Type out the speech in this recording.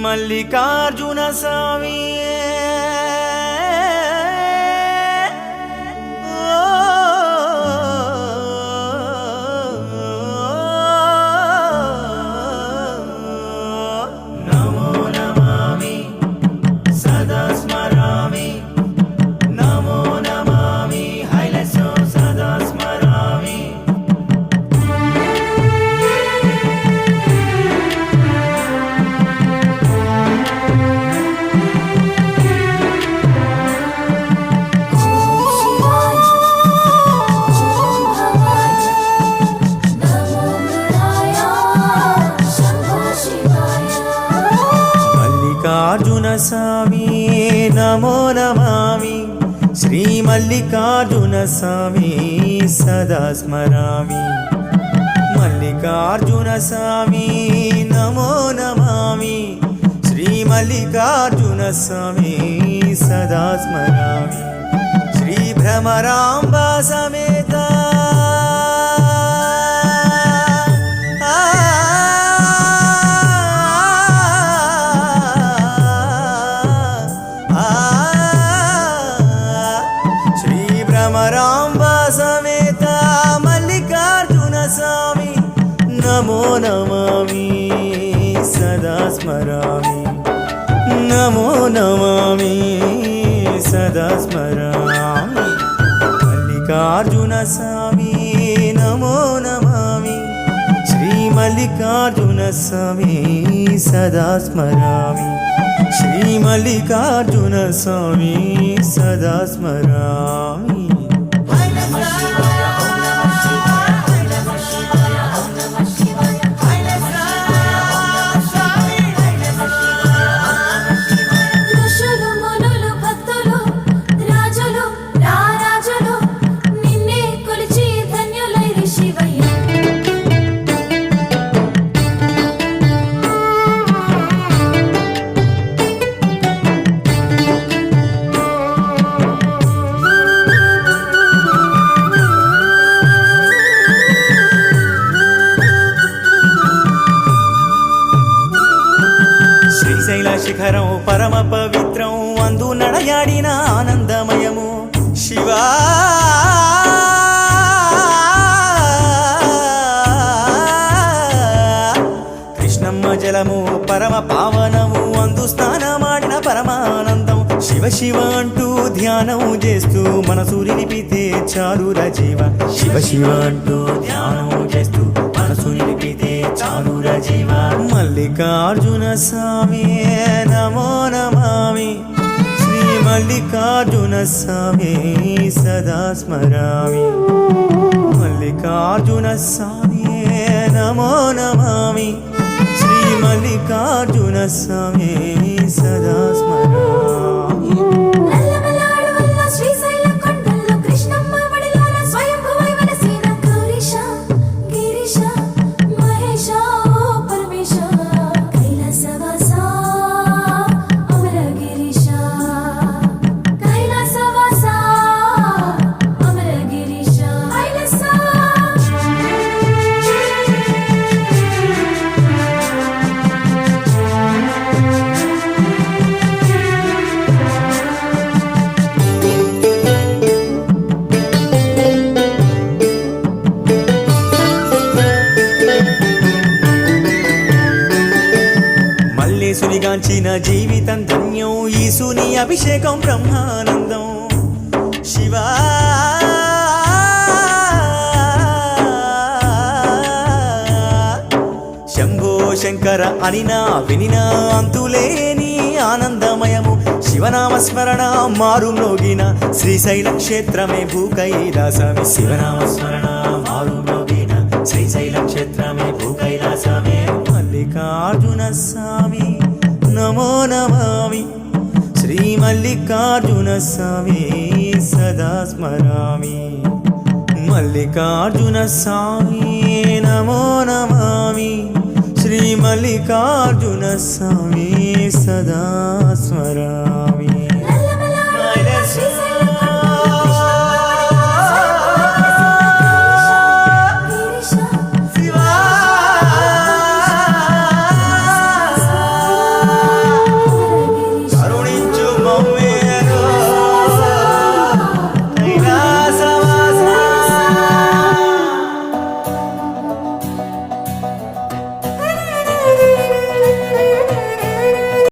మల్లికార్జున స్వామి నమో నమామి సదా స్మరామి నమో నమామి హైలసో సదా స్మరామి మల్లికార్జున స్వామి నమో నమామి శ్రీ మల్లికార్జున స్వామి సదా స్మరామి మల్లికార్జున స్వామి నమో నమామి శ్రీ మల్లికార్జున స్వామి సదా స్మరామి శ్రీ భ్రమరాంబ సమేత భ్రమరాంబ సమేత మల్లికార్జున స్వామి నమో నమామి సదా స్మరామి నమో నమామి సదా స్మరామి మల్లికార్జున స్వామి నమో నమామి శ్రీ మల్లికార్జున స్వామి సదా స్మరామి శ్రీ మల్లికార్జున స్వామి సదా స్మరామి శ్రీశైల శిఖరం పరమ పవిత్రం అందు నడయాడిన ఆనందమయము శివా కృష్ణమ్మ జలము పరమ పావనము అందు స్నానమాడిన పరమానందం శివ శివ అంటూ ధ్యానం చేస్తూ మనసు నిలిపితే చాలురా జీవ శివ శివ అంటూ ధ్యానం చేస్తూ మనసు నిలిపితే చాలురా జీవ మల్లికార్జున స్వామి నమో నమామి శ్రీ మల్లికార్జున స్వామి సదా స్మరామి మల్లికార్జున స్వామి నమో నమామి శ్రీ మల్లికార్జున స్వామి సదా స్మరామి సునిగాంచిన జీవితం ధన్యం ఈశుని అభిషేకం బ్రహ్మానందం శివా శంభో శంకర అనినా వినినా అంతులేని ఆనందమయము శివనామస్మరణ మారు మ్రోగిన శ్రీశైల క్షేత్రమే భూకైలాసమే శివనామస్మరణ మారు మ్రోగిన శ్రీశైల క్షేత్రమే భూకైలాసమే మల్లికార్జున స్వామి నమో నమామి శ్రీ మల్లికార్జున స్వామి సదా స్మరామి మల్లికార్జున స్వామి నమో నమామి శ్రీ మల్లికార్జున స్వామి సదా స్మరామి